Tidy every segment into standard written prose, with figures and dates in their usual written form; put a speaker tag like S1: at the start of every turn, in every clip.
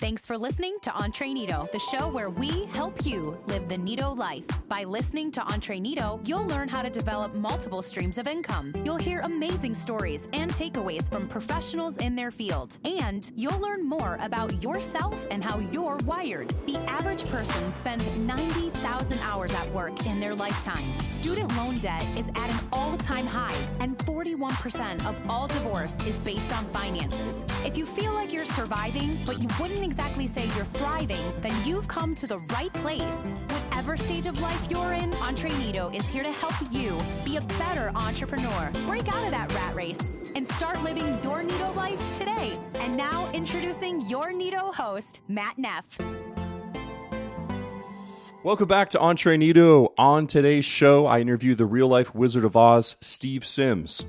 S1: Thanks for listening to Entreneato, the show where we help you live the Neato life. By listening to Entreneato, you'll learn how to develop multiple streams of income. You'll hear amazing stories and takeaways from professionals in their field. And you'll learn more about yourself and how you're wired. The average person spends 90,000 hours at work in their lifetime. Student loan debt is at an all-time high, and 41% of all divorce is based on finances. If you feel like you're surviving, but you wouldn't exactly say you're thriving, then you've come to the right place. Whatever stage of life you're in, Entreneato is here to help you be a better entrepreneur. Break out of that rat race and start living your Neato life today. And now introducing your Neato host, Matt Neff.
S2: Welcome back to Entreneato. On today's show, I interview the real-life Wizard of Oz, Steve Sims.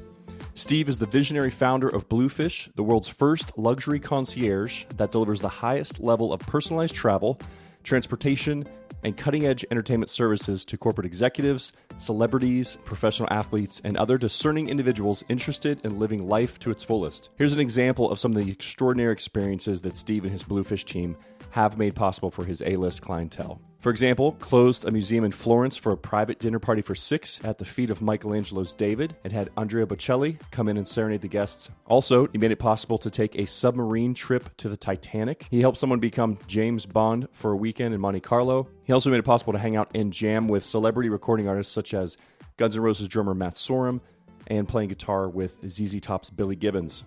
S2: Steve is the visionary founder of Bluefish, the world's first luxury concierge that delivers the highest level of personalized travel, transportation, and cutting-edge entertainment services to corporate executives, celebrities, professional athletes, and other discerning individuals interested in living life to its fullest. Here's an example of some of the extraordinary experiences that Steve and his Bluefish team have made possible for his A-list clientele. For example, closed a museum in Florence for a private dinner party for 6 at the feet of Michelangelo's David and had Andrea Bocelli come in and serenade the guests. Also, he made it possible to take a submarine trip to the Titanic. He helped someone become James Bond for a weekend in Monte Carlo. He also made it possible to hang out and jam with celebrity recording artists such as Guns N' Roses drummer Matt Sorum and playing guitar with ZZ Top's Billy Gibbons.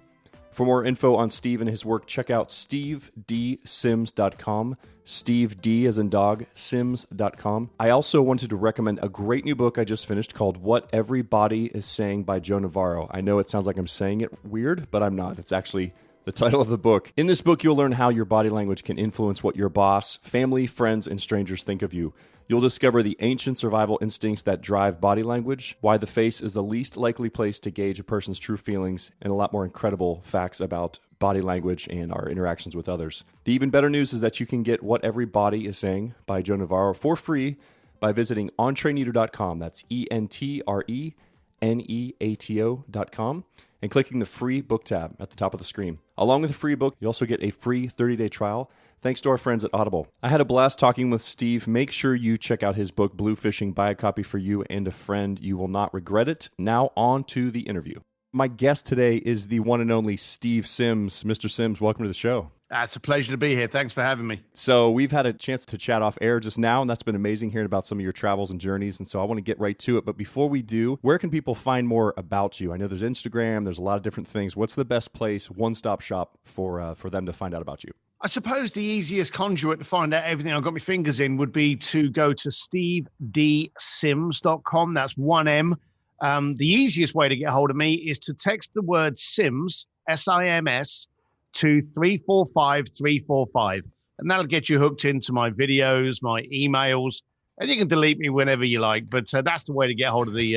S2: For more info on Steve and his work, check out stevedsims.com. Steve D as in dog, sims.com. I also wanted to recommend a great new book I just finished called What Every Body is Saying by Joe Navarro. I know it sounds like I'm saying it weird, but I'm not. It's actually the title of the book. In this book, you'll learn how your body language can influence what your boss, family, friends, and strangers think of you. You'll discover the ancient survival instincts that drive body language, why the face is the least likely place to gauge a person's true feelings, and a lot more incredible facts about body language and our interactions with others. The even better news is that you can get What Every Body is Saying by Joe Navarro for free by visiting entreneato.com. That's ENTRENEATO.com. and clicking the free book tab at the top of the screen. Along with the free book, you also get a free 30-day trial thanks to our friends at Audible. I had a blast talking with Steve. Make sure you check out his book, Bluefishing. Buy a copy for you and a friend. You will not regret it. Now on to the interview. My guest today is the one and only Steve Sims. Mr. Sims, welcome to the show.
S3: It's a pleasure to be here. Thanks for having me.
S2: So we've had a chance to chat off air just now, and that's been amazing hearing about some of your travels and journeys, and so I want to get right to it. But before we do, where can people find more about you? I know there's Instagram, there's a lot of different things. What's the best place, one-stop shop for them to find out about you?
S3: I suppose the easiest conduit to find out everything I've got my fingers in would be to go to stevedsims.com. That's 1M. The easiest way to get hold of me is to text the word Sims, S-I-M-S, to 345345. And that'll get you hooked into my videos, my emails, and you can delete me whenever you like. But that's the way to get hold of me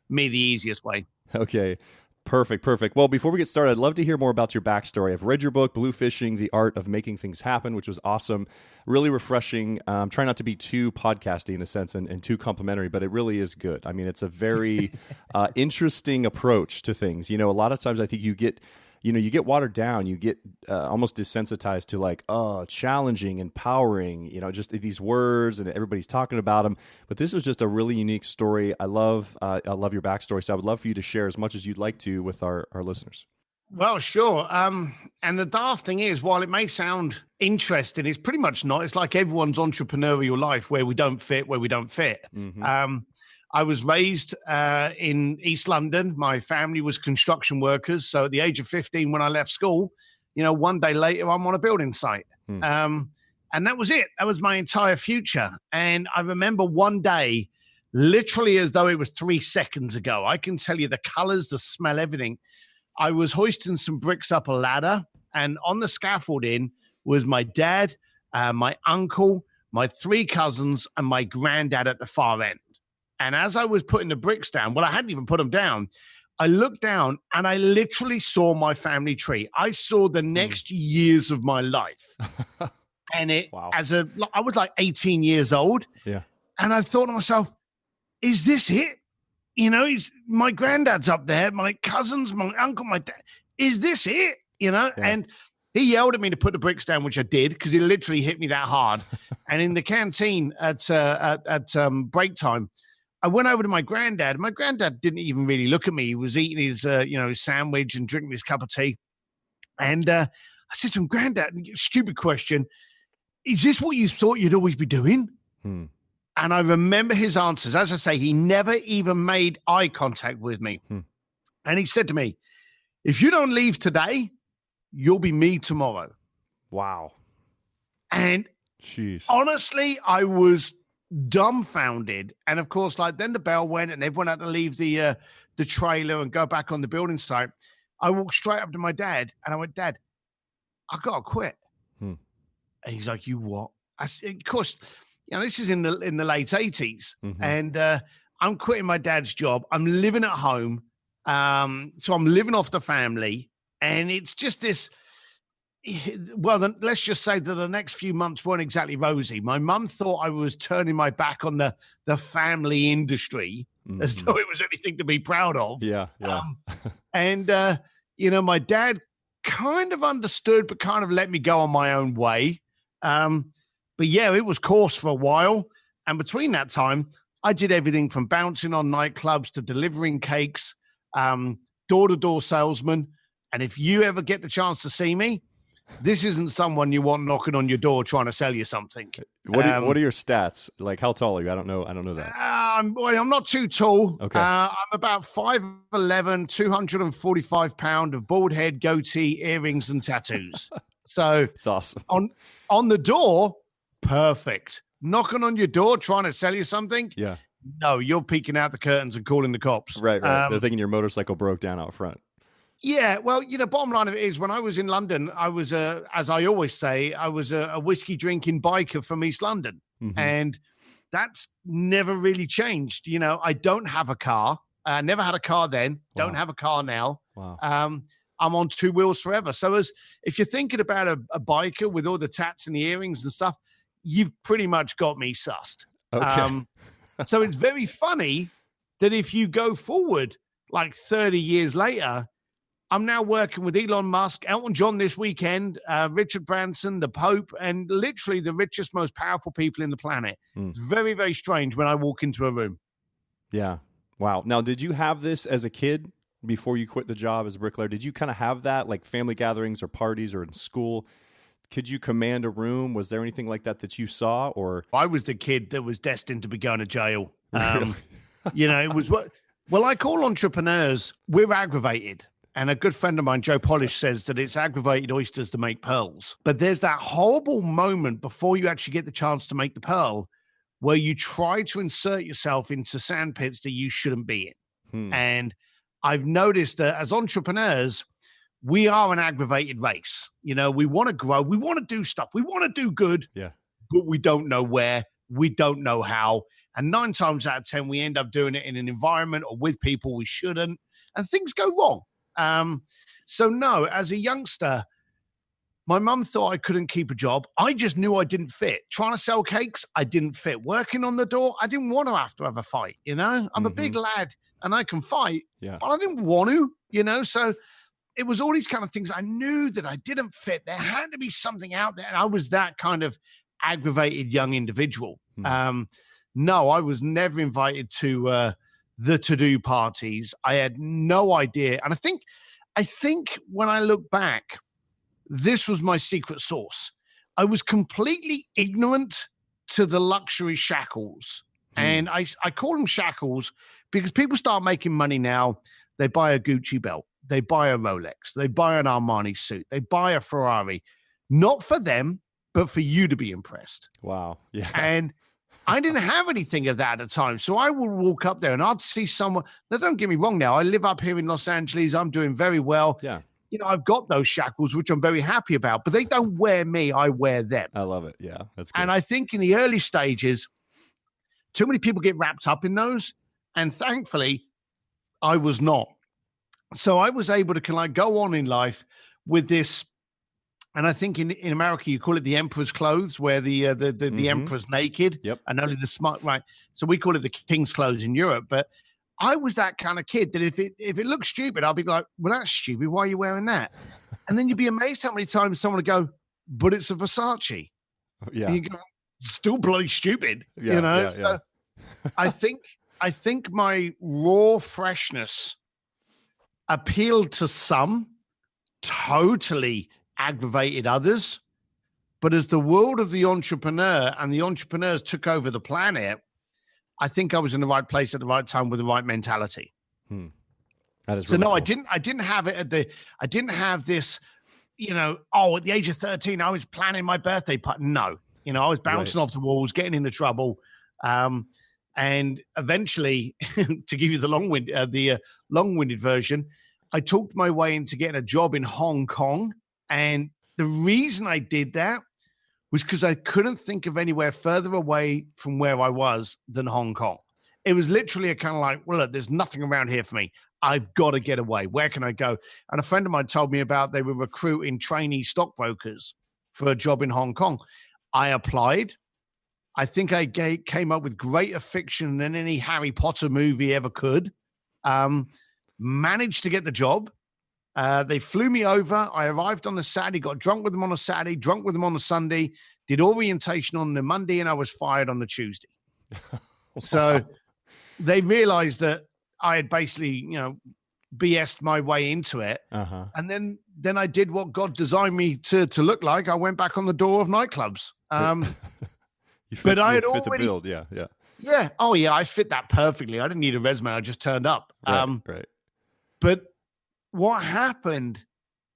S3: the easiest way.
S2: Okay. Perfect. Well, before we get started, I'd love to hear more about your backstory. I've read your book, Bluefishing, The Art of Making Things Happen, which was awesome. Really refreshing. Try not to be too podcasty in a sense and too complimentary, but it really is good. I mean, it's a very interesting approach to things. You know, a lot of times I think you get watered down, you get almost desensitized to like, challenging, empowering, just these words and everybody's talking about them. But this is just a really unique story. I love your backstory. So I would love for you to share as much as you'd like to with our listeners.
S3: Well, sure. And the daft thing is, while it may sound interesting, it's pretty much not. It's like everyone's entrepreneurial life where we don't fit. Mm-hmm. I was raised in East London. My family was construction workers. So at the age of 15, when I left school, one day later, I'm on a building site. And that was it. That was my entire future. And I remember one day, literally as though it was 3 seconds ago, I can tell you the colors, the smell, everything. I was hoisting some bricks up a ladder, and on the scaffolding was my dad, my uncle, my 3 cousins, and my granddad at the far end. And as I was putting the bricks down, I hadn't even put them down. I looked down and I literally saw my family tree. I saw the next years of my life. And wow. I was like 18 years old. Yeah. And I thought to myself, is this it? My granddad's up there, my cousins, my uncle, my dad. Is this it? Yeah. And He yelled at me to put the bricks down, which I did because he literally hit me that hard. And in the canteen at break time, I went over to my granddad. My granddad didn't even really look at me. He was eating his his sandwich and drinking his cup of tea. And I said to him, Granddad, stupid question, is this what you thought you'd always be doing? And I remember his answers. As I say, he never even made eye contact with me. And he said to me, if you don't leave today, you'll be me tomorrow.
S2: Wow.
S3: And
S2: jeez,
S3: honestly, I was dumbfounded. And of course, like then the bell went and everyone had to leave the trailer and go back on the building site. I walked straight up to my dad and I went, Dad, I got to quit. And he's like, you what? I said, of course, this is in the late 80s. And I'm quitting my dad's job. I'm living at home. So I'm living off the family. And it's just this, let's just say that the next few months weren't exactly rosy. My mum thought I was turning my back on the family industry as though it was anything to be proud of.
S2: Yeah.
S3: And, my dad kind of understood, but kind of let me go on my own way. But yeah, it was coarse for a while. And between that time, I did everything from bouncing on nightclubs to delivering cakes, door-to-door salesman. And if you ever get the chance to see me, this isn't someone you want knocking on your door trying to sell you something.
S2: What are your stats? Like, how tall are you? I don't know that.
S3: I'm not too tall.
S2: Okay.
S3: I'm about 5'11", 245 pounds of bald head, goatee, earrings, and tattoos. So
S2: it's awesome.
S3: On the door, perfect. Knocking on your door, trying to sell you something.
S2: Yeah.
S3: No, you're peeking out the curtains and calling the cops.
S2: Right. They're thinking your motorcycle broke down out front.
S3: Yeah, well, bottom line of it is when I was in London, I was, as I always say, I was a whiskey drinking biker from East London. And that's never really changed. I don't have a car. I never had a car then.
S2: Wow.
S3: Don't have a car now.
S2: Wow.
S3: I'm on two wheels forever. So if you're thinking about a biker with all the tats and the earrings and stuff, you've pretty much got me sussed.
S2: Okay.
S3: So it's very funny that if you go forward like 30 years later, I'm now working with Elon Musk, Elton John this weekend, Richard Branson, the Pope, and literally the richest, most powerful people in the planet. It's very, very strange when I walk into a room.
S2: Yeah. Wow. Now, did you have this as a kid before you quit the job as a bricklayer? Did you kind of have that, like family gatherings or parties or in school? Could you command a room? Was there anything like that you saw? Or
S3: I was the kid that was destined to be going to jail.
S2: Really?
S3: It was what. Well, I call entrepreneurs, we're aggravated. And a good friend of mine, Joe Polish, says that it's aggravated oysters to make pearls. But there's that horrible moment before you actually get the chance to make the pearl where you try to insert yourself into sand pits that you shouldn't be in. And I've noticed that as entrepreneurs, we are an aggravated race. We want to grow. We want to do stuff. We want to do good.
S2: Yeah. But
S3: we don't know where. We don't know how. And 9 times out of 10, we end up doing it in an environment or with people we shouldn't. And things go wrong. So no, as a youngster, my mum thought I couldn't keep a job. I just knew I didn't fit. Trying to sell cakes, I didn't fit. Working on the door, I didn't want to have a fight, I'm a big lad and I can fight, but I didn't want to, so it was all these kind of things. I knew that I didn't fit. There had to be something out there. And I was that kind of aggravated young individual. No, I was never invited to, the to-do parties. I had no idea. And I think when I look back, this was my secret sauce. I was completely ignorant to the luxury shackles. And I call them shackles because people start making money now. They buy a Gucci belt. They buy a Rolex. They buy an Armani suit. They buy a Ferrari. Not for them, but for you to be impressed.
S2: Wow. Yeah.
S3: And I didn't have anything of that at the time. So I would walk up there and I'd see someone. Now, don't get me wrong now. I live up here in Los Angeles. I'm doing very well.
S2: Yeah.
S3: I've got those shackles, which I'm very happy about, but they don't wear me. I wear them.
S2: I love it. Yeah. That's good.
S3: And I think in the early stages, too many people get wrapped up in those. And thankfully, I was not. So I was able to go on in life with this. And I think in America, you call it the emperor's clothes, where the emperor's naked.
S2: Yep.
S3: And only the smart, right? So we call it the king's clothes in Europe. But I was that kind of kid that if it looks stupid, I'll be like, well, that's stupid. Why are you wearing that? And then you'd be amazed how many times someone would go, but it's a Versace.
S2: Yeah.
S3: And you go, still bloody stupid.
S2: Yeah,
S3: you know?
S2: yeah,
S3: So I think my raw freshness appealed to some, totally aggravated others. But as the world of the entrepreneur and the entrepreneurs took over the planet, I think I was in the right place at the right time with the right mentality.
S2: That is
S3: so
S2: really
S3: no,
S2: cool.
S3: I didn't have it I didn't have this, at the age of 13, I was planning my birthday party. No, I was bouncing off the walls, getting into trouble. And eventually, to give you the long-winded version, I talked my way into getting a job in Hong Kong. And the reason I did that was because I couldn't think of anywhere further away from where I was than Hong Kong. It was literally a kind of like, well, look, there's nothing around here for me. I've got to get away. Where can I go? And a friend of mine told me about they were recruiting trainee stockbrokers for a job in Hong Kong. I applied. I think I came up with greater fiction than any Harry Potter movie ever could. Managed to get the job. They flew me over. I arrived on the Saturday, got drunk with them on a Saturday, drunk with them on the Sunday, did orientation on the Monday, and I was fired on the Tuesday. So they realized that I had basically, BS'd my way into it. And then I did what God designed me to look like. I went back on the door of nightclubs. But I had already
S2: the build. Yeah.
S3: Yeah. Oh, yeah. I fit that perfectly. I didn't need a resume. I just turned up.
S2: Right.
S3: But what happened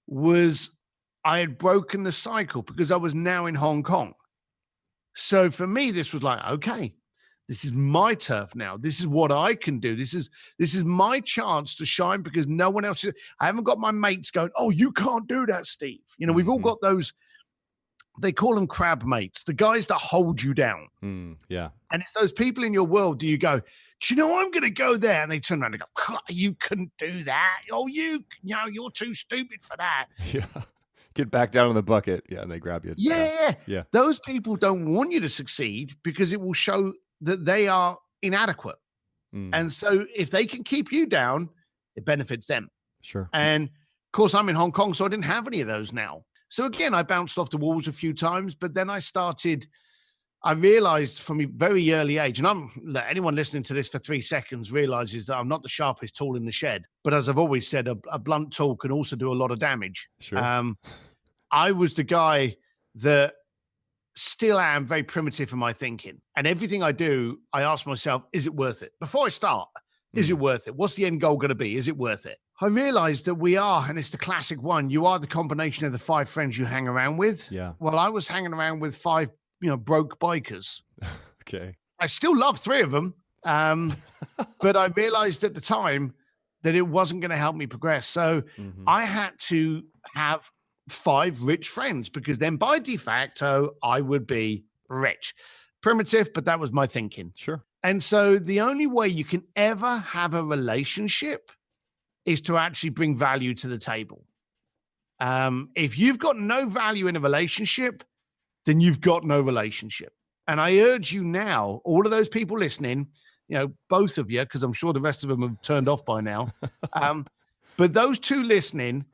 S3: was I had broken the cycle because I was now in Hong Kong. So for me, this was like, okay, this is my turf now. This is what I can do. This is my chance to shine because no one else. I haven't got my mates going, oh, you can't do that, Steve. We've all got those. They call them crab mates, the guys that hold you down.
S2: Yeah.
S3: And it's those people in your world. Do you go, do you know I'm going to go there? And they turn around and go, you couldn't do that. Oh, you're too stupid for that.
S2: Yeah. Get back down in the bucket. Yeah. And they grab you.
S3: Yeah.
S2: Yeah.
S3: Those people don't want you to succeed because it will show that they are inadequate. And so if they can keep you down, it benefits them.
S2: Sure.
S3: And of course, I'm in Hong Kong, so I didn't have any of those now. So again, I bounced off the walls a few times, but then I realized from a very early age, and anyone listening to this for 3 seconds realizes that I'm not the sharpest tool in the shed. But as I've always said, a blunt tool can also do a lot of damage.
S2: Sure.
S3: I was the guy that still am very primitive in my thinking. And everything I do, I ask myself, is it worth it? Before I start, is it worth it? What's the end goal going to be? Is it worth it? I realized that we are, and it's the classic one, you are the combination of the 5 friends you hang around with.
S2: Yeah.
S3: Well, I was hanging around with 5, broke bikers.
S2: Okay.
S3: I still love 3 of them. But I realized at the time that it wasn't going to help me progress. So I had to have 5 rich friends because then by de facto, I would be rich. Primitive, but that was my thinking.
S2: Sure.
S3: And so the only way you can ever have a relationship is to actually bring value to the table. If you've got no value in a relationship, then you've got no relationship. And I urge you now, all of those people listening, both of you, because I'm sure the rest of them have turned off by now. But those 2 listening,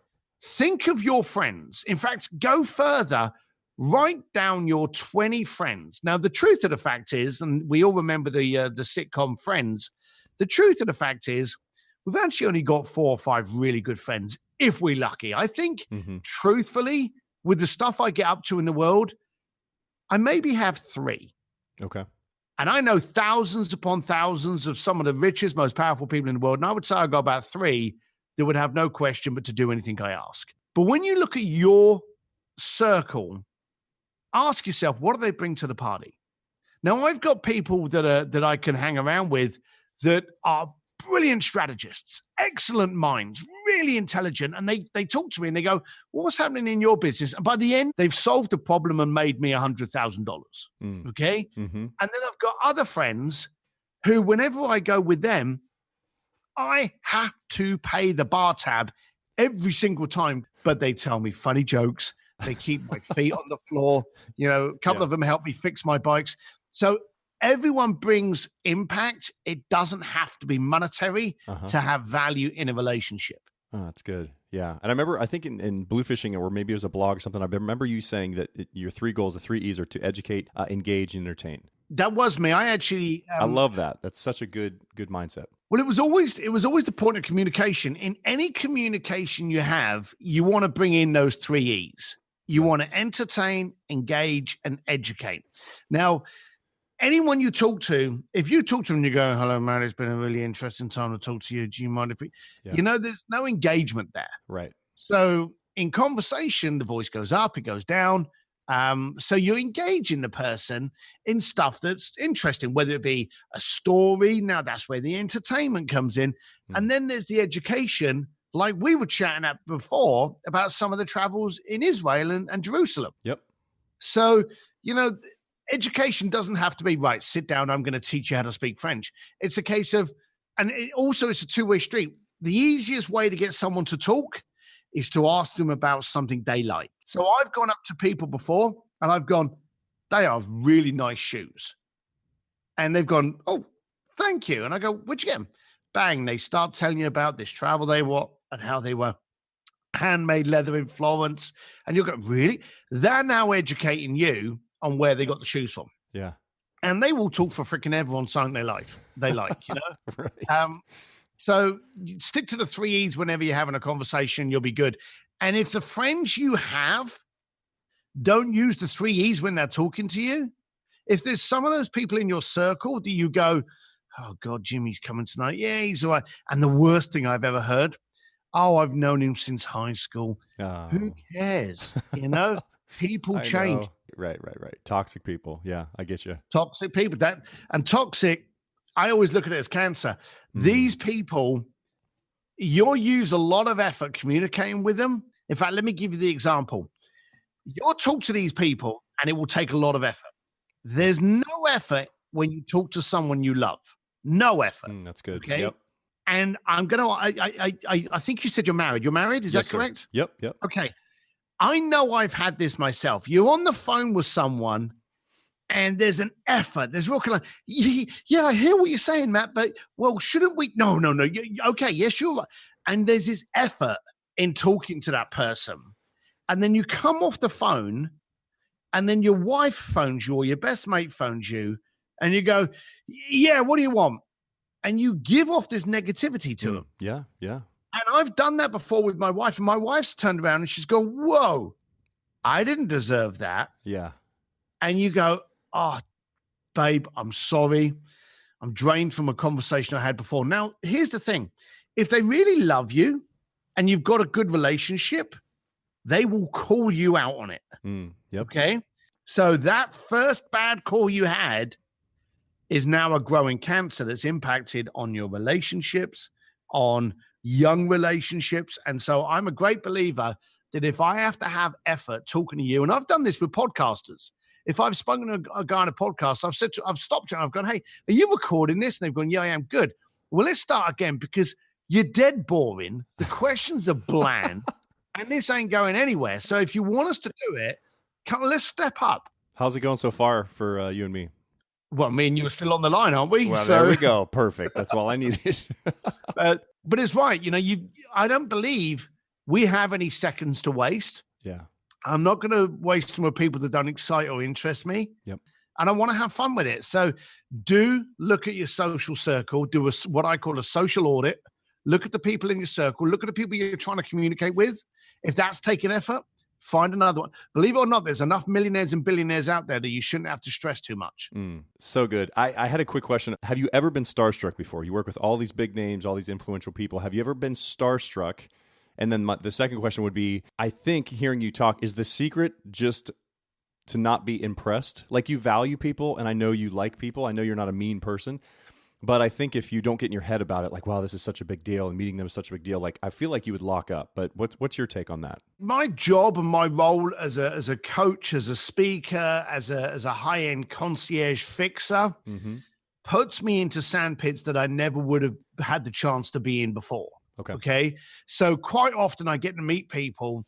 S3: think of your friends. In fact, go further. Write down your 20 friends. Now, the truth of the fact is, and we all remember the sitcom Friends, the truth of the fact is we've actually only got 4 or 5 really good friends, if we're lucky. I think, truthfully, with the stuff I get up to in the world, I maybe have 3.
S2: Okay.
S3: And I know thousands upon thousands of some of the richest, most powerful people in the world. And I would say I got about 3 that would have no question but to do anything I ask. But when you look at your circle, ask yourself, what do they bring to the party? Now, I've got people that I can hang around with that are brilliant strategists, excellent minds, really intelligent. And they talk to me and they go, what's happening in your business? And by the end, they've solved a problem and made me $100,000. Okay. And then I've got other friends who, whenever I go with them, I have to pay the bar tab every single time, but they tell me funny jokes. They keep my feet on the floor. A couple of them help me fix my bikes. So everyone brings impact. It doesn't have to be monetary to have value in a relationship.
S2: Oh, that's good. Yeah. And I think in Bluefishing, or maybe it was a blog or something, I remember you saying that your 3 goals, the 3 E's, are to educate, engage, and entertain.
S3: That was me. I actually...
S2: I love that. That's such a good mindset.
S3: Well, it was always the point of communication. In any communication you have, you want to bring in those 3 E's. You want to entertain, engage, and educate. Now, anyone you talk to, if you talk to them and you go, hello, Matt, it's been a really interesting time to talk to you. Do you mind if there's no engagement there.
S2: Right.
S3: So in conversation, the voice goes up, it goes down. So you engage in the person in stuff that's interesting, whether it be a story. Now that's where the entertainment comes in. And then there's the education, like we were chatting at before about some of the travels in Israel and Jerusalem.
S2: Yep.
S3: So, education doesn't have to be, right, sit down, I'm going to teach you how to speak French. It's a case of, and it's a two-way street. The easiest way to get someone to talk is to ask them about something they like. So I've gone up to people before and I've gone, they are really nice shoes. And they've gone, oh, thank you. And I go, where'd you get them? Bang, they start telling you about this travel they were and how they were handmade leather in Florence. And you'll go, really? They're now educating you on where they got the shoes from.
S2: Yeah.
S3: And they will talk for freaking everyone something they like,
S2: Right.
S3: So you stick to the 3 E's whenever you're having a conversation, you'll be good. And if the friends you have don't use the 3 E's when they're talking to you, if there's some of those people in your circle, do you go, oh God, Jimmy's coming tonight. Yeah, he's all right. And the worst thing I've ever heard, oh, I've known him since high school.
S2: Oh.
S3: Who cares? People change.
S2: Know. Right. Toxic people. Yeah, I get you.
S3: Toxic people. Toxic, I always look at it as cancer. These people, you'll use a lot of effort communicating with them. In fact, let me give you the example. You'll talk to these people and it will take a lot of effort. There's no effort when you talk to someone you love. No effort.
S2: That's good.
S3: Okay.
S2: Yep.
S3: And I'm going to, I think you said you're married. You're married? Is that correct?
S2: Sir. Yep.
S3: Okay. I know I've had this myself. You're on the phone with someone and there's an effort. There's real kind of, yeah, I hear what you're saying, Matt, but well, shouldn't we? No. Okay. Yes, you're right. And there's this effort in talking to that person. And then you come off the phone and then your wife phones you or your best mate phones you and you go, yeah, what do you want? And you give off this negativity to them.
S2: Yeah.
S3: And I've done that before with my wife, and my wife's turned around and she's gone, whoa, I didn't deserve that.
S2: Yeah.
S3: And you go, oh, babe, I'm sorry. I'm drained from a conversation I had before. Now, here's the thing. If they really love you and you've got a good relationship, they will call you out on it.
S2: Yep.
S3: Okay? So that first bad call you had is now a growing cancer that's impacted on your relationships, on young relationships. And so I'm a great believer that if I have to have effort talking to you, and I've done this with podcasters, if I've spoken to a guy on a podcast, I've stopped and I've gone, hey, are you recording this? And they've gone, yeah, I am. Good. Well, let's start again because you're dead boring. The questions are bland and this ain't going anywhere. So if you want us to do it, let's step up.
S2: How's it going so far for you and me?
S3: Well, me and you are still on the line, aren't we?
S2: Well, there we go. Perfect. That's all I needed.
S3: But it's right. I don't believe we have any seconds to waste.
S2: Yeah.
S3: I'm not going to waste them with people that don't excite or interest me.
S2: Yep.
S3: And I want to have fun with it. So do look at your social circle, do what I call a social audit. Look at the people in your circle. Look at the people you're trying to communicate with. If that's taking effort, find another one. Believe it or not, there's enough millionaires and billionaires out there that you shouldn't have to stress too much.
S2: So good. I had a quick question. Have you ever been starstruck before? You work with all these big names, all these influential people. Have you ever been starstruck? And then the second question would be, I think hearing you talk, is the secret just to not be impressed? Like you value people and I know you like people. I know you're not a mean person. But I think if you don't get in your head about it, like, wow, this is such a big deal and meeting them is such a big deal, like I feel like you would lock up. But what's your take on that?
S3: My job and my role as a coach, as a speaker, as a high-end concierge fixer puts me into sandpits that I never would have had the chance to be in before. Okay. So quite often I get to meet people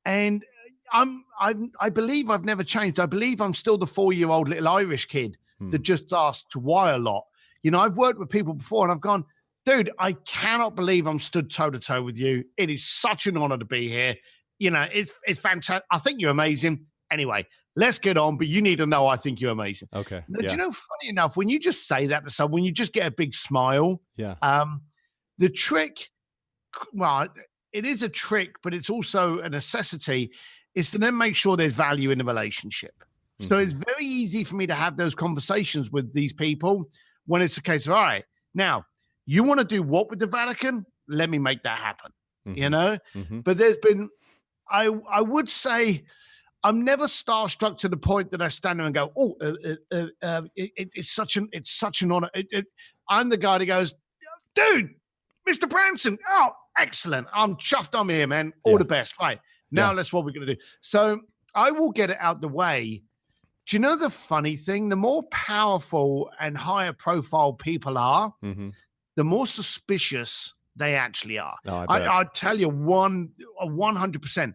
S3: and I believe I've never changed. I believe I'm still the 4-year-old little Irish kid that just asks why a lot. You know, I've worked with people before and I've gone, dude, I cannot believe I'm stood toe to toe with you. It is such an honor to be here. You know, it's fantastic. I think you're amazing. Anyway, let's get on, but you need to know I think you're amazing.
S2: Okay.
S3: Now, do you know, funny enough, when you just say that to someone, when you just get a big smile, the trick, well, it is a trick, but it's also a necessity, is to then make sure there's value in the relationship. Mm-hmm. So it's very easy for me to have those conversations with these people when it's a case of, all right, now, you want to do what with the Vatican? Let me make that happen, you know? Mm-hmm. But there's been, I would say, I'm never starstruck to the point that I stand there and go, "Oh, it's such an honor." I'm the guy that goes, "Dude, Mr. Branson, oh, excellent! I'm chuffed. I'm here, man. All the best. Right now, that's what we're gonna do." So I will get it out the way. Do you know the funny thing? The more powerful and higher profile people are, the more suspicious they actually are. Oh, I tell you, 100%.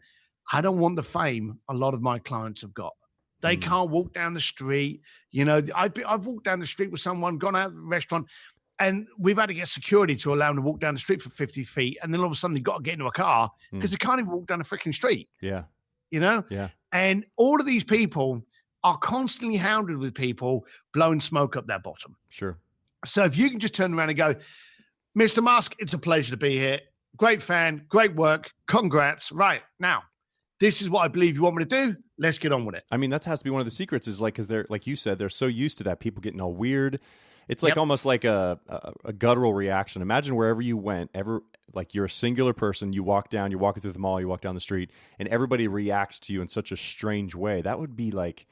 S3: I don't want the fame a lot of my clients have got. They can't walk down the street. You know, I've walked down the street with someone, gone out to the restaurant, and we've had to get security to allow them to walk down the street for 50 feet. And then all of a sudden, they've got to get into a car because they can't even walk down the freaking street.
S2: Yeah.
S3: You know? Yeah. And all of these people are constantly hounded with people blowing smoke up their bottom.
S2: Sure.
S3: So if you can just turn around and go, Mr. Musk, it's a pleasure to be here. Great fan, great work. Congrats. Right. Now, this is what I believe you want me to do. Let's get on with it.
S2: I mean, that has to be one of the secrets, is like, because they're, like you said, they're so used to that, people getting all weird. It's like almost like a guttural reaction. Imagine wherever you went, like you're a singular person, you're walking through the mall, you walk down the street, and everybody reacts to you in such a strange way. That would be like,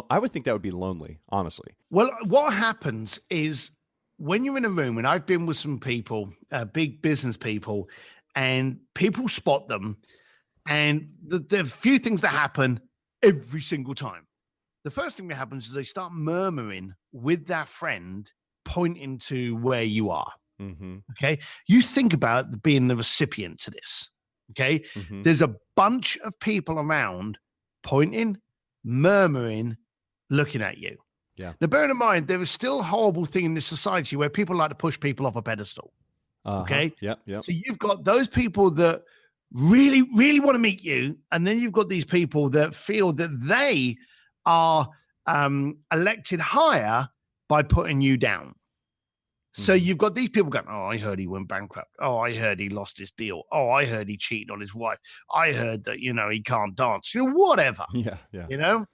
S2: I would think that would be lonely, honestly.
S3: Well, what happens is when you're in a room, and I've been with some people, big business people, and people spot them, and there are few things that happen every single time. The first thing that happens is they start murmuring with their friend, pointing to where you are. Mm-hmm. Okay. You think about being the recipient to this. Okay. Mm-hmm. There's a bunch of people around pointing, murmuring, looking at you.
S2: Yeah.
S3: Now, bearing in mind, there is still a horrible thing in this society where people like to push people off a pedestal. Okay.
S2: Yep. Yep.
S3: So you've got those people that really, really want to meet you. And then you've got these people that feel that they are elected higher by putting you down. So you've got these people going, oh, I heard he went bankrupt. Oh, I heard he lost his deal. Oh, I heard he cheated on his wife. I heard that, you know, he can't dance. You know, whatever.
S2: Yeah.
S3: You know,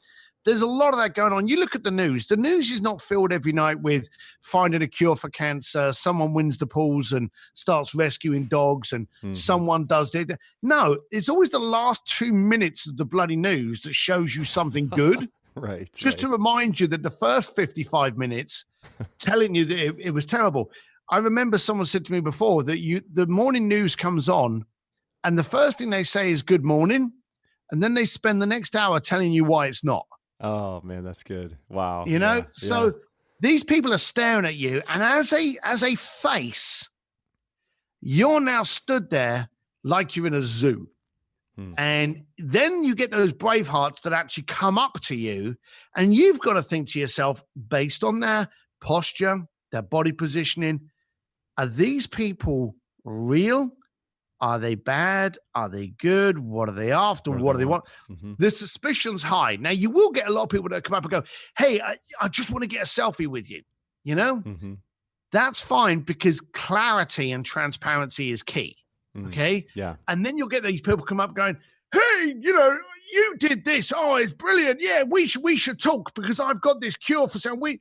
S3: there's a lot of that going on. You look at the news. The news is not filled every night with finding a cure for cancer. Someone wins the pools and starts rescuing dogs, and someone does it. No, it's always the last 2 minutes of the bloody news that shows you something good.
S2: Right.
S3: Just to remind you that the first 55 minutes telling you that it was terrible. I remember someone said to me before that the morning news comes on and the first thing they say is good morning. And then they spend the next hour telling you why it's not.
S2: Oh man, that's good. Wow.
S3: You know, so these people are staring at you, and as a face, you're now stood there like you're in a zoo. And then you get those brave hearts that actually come up to you, and you've got to think to yourself, based on their posture, their body positioning, are these people real? Are they bad? Are they good? What are they after? What do they want? The suspicion's high. Now, you will get a lot of people that come up and go, hey, I just want to get a selfie with you. You know, that's fine, because clarity and transparency is key. Okay.
S2: Yeah.
S3: And then you'll get these people come up going, hey, you know, you did this. Oh, it's brilliant. Yeah, we should talk because I've got this cure for something.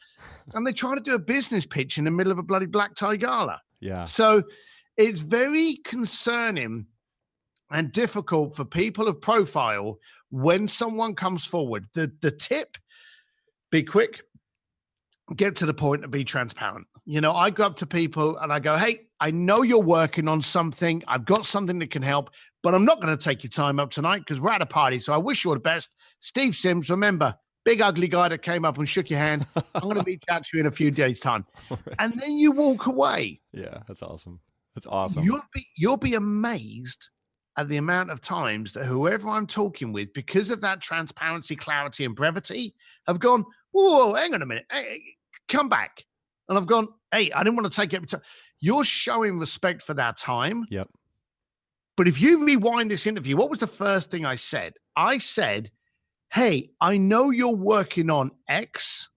S3: And they try to do a business pitch in the middle of a bloody black tie gala.
S2: Yeah.
S3: So it's very concerning and difficult for people of profile when someone comes forward. The tip, be quick, get to the point and be transparent. You know, I go up to people and I go, hey, I know you're working on something. I've got something that can help, but I'm not going to take your time up tonight because we're at a party. So I wish you all the best. Steve Sims, remember, big ugly guy that came up and shook your hand. I'm going to reach out to you in a few days' time. Right. And then you walk away.
S2: Yeah, that's awesome. That's awesome.
S3: You'll be amazed at the amount of times that whoever I'm talking with, because of that transparency, clarity, and brevity, have gone, whoa, hang on a minute. Hey, come back. And I've gone, hey, I didn't want to take it. You're showing respect for that time.
S2: Yep.
S3: But if you rewind this interview, what was the first thing I said? I said, hey, I know you're working on X.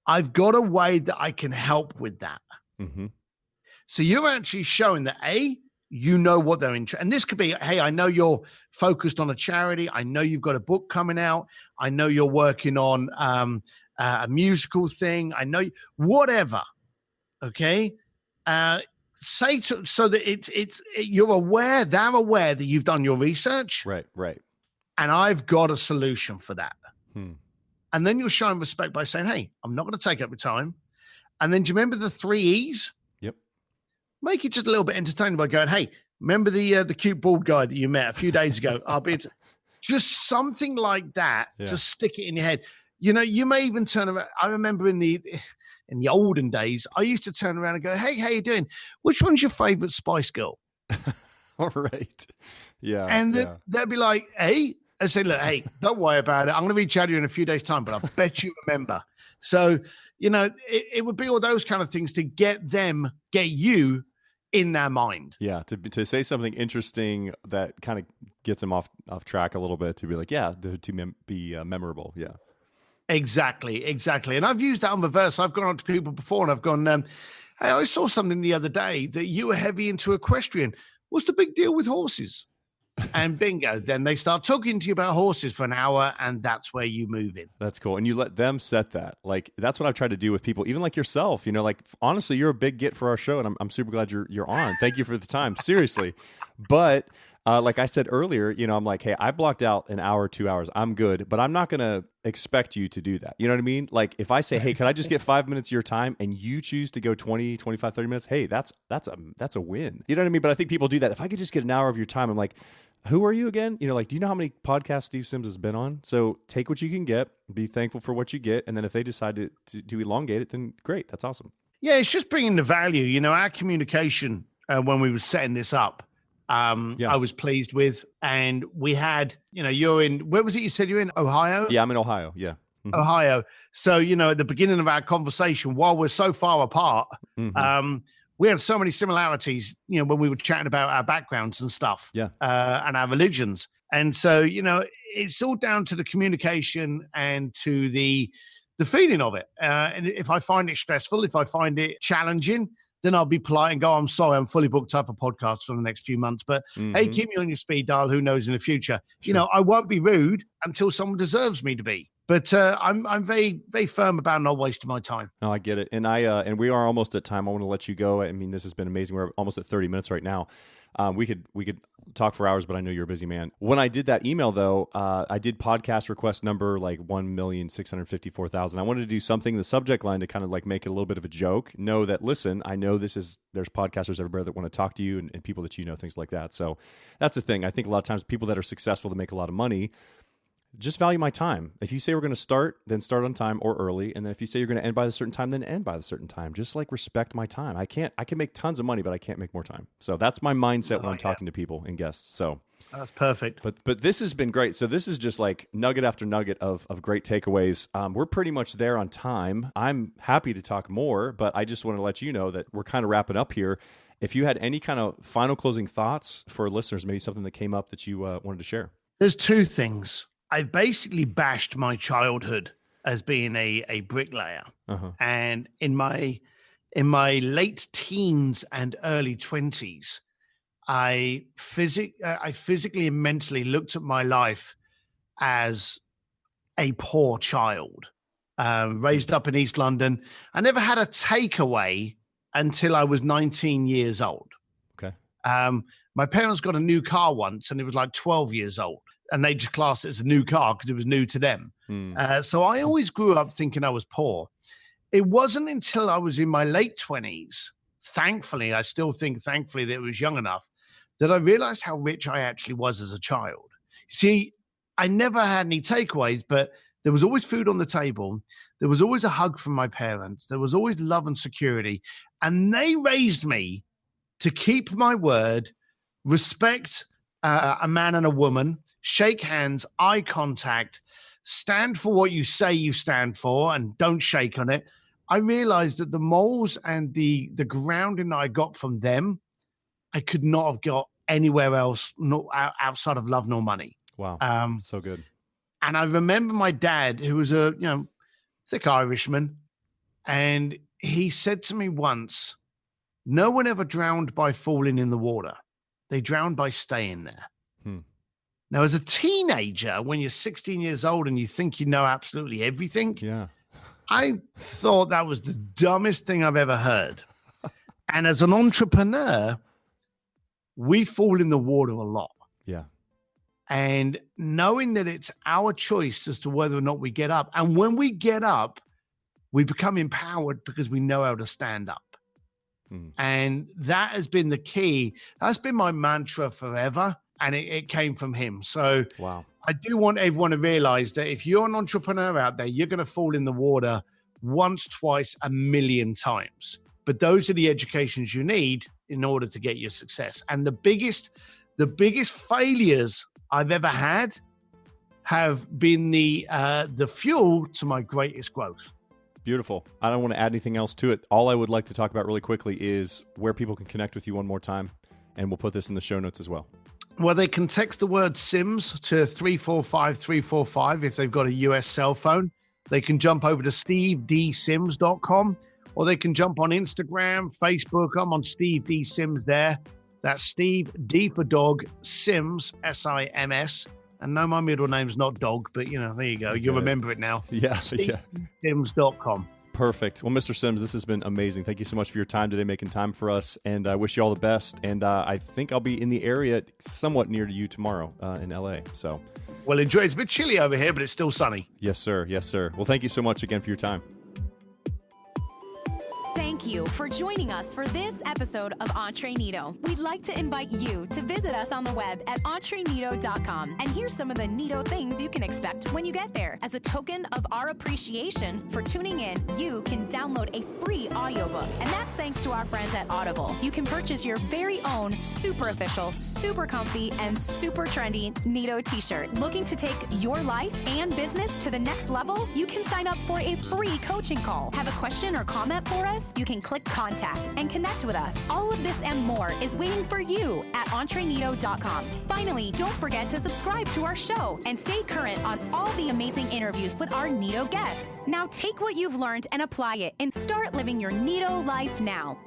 S3: I've got a way that I can help with that.
S2: Mm-hmm.
S3: So you're actually showing that, A, you know what they're interested in. And this could be, hey, I know you're focused on a charity. I know you've got a book coming out. I know you're working on a musical thing. I know whatever. Okay. Say so that you're aware, they're aware that you've done your research.
S2: Right.
S3: And I've got a solution for that. And then you're showing respect by saying, hey, I'm not going to take up your time. And then do you remember the 3 E's?
S2: Yep.
S3: Make it just a little bit entertaining by going, hey, remember the cute bald guy that you met a few days ago? Just something like that to stick it in your head. You know, you may even turn around. I remember in the olden days, I used to turn around and go, hey, how you doing? Which one's your favorite Spice Girl?
S2: All right. Yeah.
S3: And they'd be like, hey, I say, look, hey, don't worry about it. I'm going to reach out to you in a few days' time, but I bet you remember. So, you know, it would be all those kind of things to get you in their mind.
S2: Yeah, to say something interesting that kind of gets them off track a little bit, to be like, be memorable. Yeah.
S3: Exactly. And I've used that on reverse. I've gone on to people before and I've gone, hey, I saw something the other day that you were heavy into equestrian. What's the big deal with horses? And bingo, then they start talking to you about horses for an hour, and that's where you move in.
S2: That's cool. And you let them set that. Like, that's what I've tried to do with people, even like yourself. You know, like, honestly, you're a big get for our show, and I'm super glad you're on. Thank you for the time. Seriously. But like I said earlier, you know, I'm like, hey, I blocked out an hour, 2 hours. I'm good, but I'm not going to expect you to do that. You know what I mean? Like, if I say, hey, can I just get 5 minutes of your time, and you choose to go 20, 25, 30 minutes, hey, that's a win. You know what I mean? But I think people do that. If I could just get an hour of your time, I'm like, who are you again? You know, like, do you know how many podcasts Steve Sims has been on? So take what you can get, be thankful for what you get. And then if they decide to elongate it, then great. That's awesome.
S3: Yeah, it's just bringing the value. You know, our communication when we were setting this up, I was pleased with. And we had, you know, you're in, where was it you said you're in? Ohio?
S2: Yeah, I'm in Ohio. Yeah.
S3: Mm-hmm. Ohio. So, you know, at the beginning of our conversation, while we're so far apart, we had so many similarities, you know, when we were chatting about our backgrounds and stuff, and our religions. And so, you know, it's all down to the communication and to the feeling of it. And if I find it stressful, if I find it challenging, then I'll be polite and go, I'm sorry, I'm fully booked up for podcasts for the next few months. But hey, keep me on your speed dial. Who knows in the future? Sure. You know, I won't be rude until someone deserves me to be. But I'm very, very firm about not wasting my time.
S2: No, I get it. And and we are almost at time. I want to let you go. I mean, this has been amazing. We're almost at 30 minutes right now. We could talk for hours, but I know you're a busy man. When I did that email, though, I did podcast request number like 1,654,000. I wanted to do something in the subject line to kind of like make it a little bit of a joke. Know that, listen, I know there's podcasters everywhere that want to talk to you and people that you know, things like that. So that's the thing. I think a lot of times people that are successful that make a lot of money, just value my time. If you say we're going to start, then start on time or early. And then if you say you're going to end by a certain time, then end by a certain time. Just like respect my time. I can make tons of money, but I can't make more time. So that's my mindset when I'm talking to people and guests. So
S3: that's perfect.
S2: But this has been great. So this is just like nugget after nugget of great takeaways. We're pretty much there on time. I'm happy to talk more, but I just want to let you know that we're kind of wrapping up here. If you had any kind of final closing thoughts for listeners, maybe something that came up that you wanted to share.
S3: There's two things. I've basically bashed my childhood as being a bricklayer. And in my late teens and early 20s, I physically and mentally looked at my life as a poor child, raised up in East London. I never had a takeaway until I was 19 years old.
S2: Okay.
S3: My parents got a new car once, and it was like 12 years old. And they just classed it as a new car because it was new to them. So I always grew up thinking I was poor. It wasn't until I was in my late 20s, thankfully, I still think thankfully that it was young enough, that I realized how rich I actually was as a child. See, I never had any takeaways, but there was always food on the table. There was always a hug from my parents. There was always love and security. And they raised me to keep my word, respect a man and a woman, shake hands, eye contact, stand for what you say you stand for, and don't shake on it. I realized that the moles and the grounding that I got from them, I could not have got anywhere else, not outside of love nor money.
S2: Wow. So good.
S3: And I remember my dad, who was a, thick Irishman, and he said to me once, no one ever drowned by falling in the water. They drowned by staying there. Now, as a teenager, when you're 16 years old and you think you know absolutely everything, I thought that was the dumbest thing I've ever heard. And as an entrepreneur, we fall in the water a lot.
S2: Yeah.
S3: And knowing that it's our choice as to whether or not we get up. And when we get up, we become empowered because we know how to stand up. And that has been the key. That's been my mantra forever. And it came from him. So
S2: wow.
S3: I do want everyone to realize that if you're an entrepreneur out there, you're going to fall in the water once, twice, a million times. But those are the educations you need in order to get your success. And the biggest failures I've ever had have been the fuel to my greatest growth.
S2: Beautiful. I don't want to add anything else to it. All I would like to talk about really quickly is where people can connect with you one more time. And we'll put this in the show notes as well.
S3: Well, they can text the word Sims to 345-345 if they've got a US cell phone. They can jump over to stevedsims.com, or they can jump on Instagram, Facebook. I'm on Steve D. Sims there. That's Steve D for dog, Sims, S-I-M-S. And no, my middle name's not Dog, but, there you go. You'll remember it now.
S2: Yeah.
S3: SteveSims.com.
S2: Perfect. Well, Mr. Sims, this has been amazing. Thank you so much for your time today, making time for us. And I wish you all the best. And I think I'll be in the area somewhat near to you tomorrow in LA. So,
S3: well, enjoy. It's a bit chilly over here, but it's still sunny.
S2: Yes, sir. Yes, sir. Well, thank you so much again for your time.
S1: Thank you for joining us for this episode of Entreneato. We'd like to invite you to visit us on the web at entreneato.com, and here's some of the neato things you can expect when you get there. As a token of our appreciation for tuning in, you can download a free audiobook, and that's thanks to our friends at Audible. You can purchase your very own super official, super comfy, and super trendy neato t-shirt. Looking to take your life and business to the next level? You can sign up for a free coaching call. Have a question or comment for us? You can click contact and connect with us. All of this and more is waiting for you at entreneato.com. Finally, don't forget to subscribe to our show and stay current on all the amazing interviews with our neato guests. Now take what you've learned and apply it and start living your neato life now.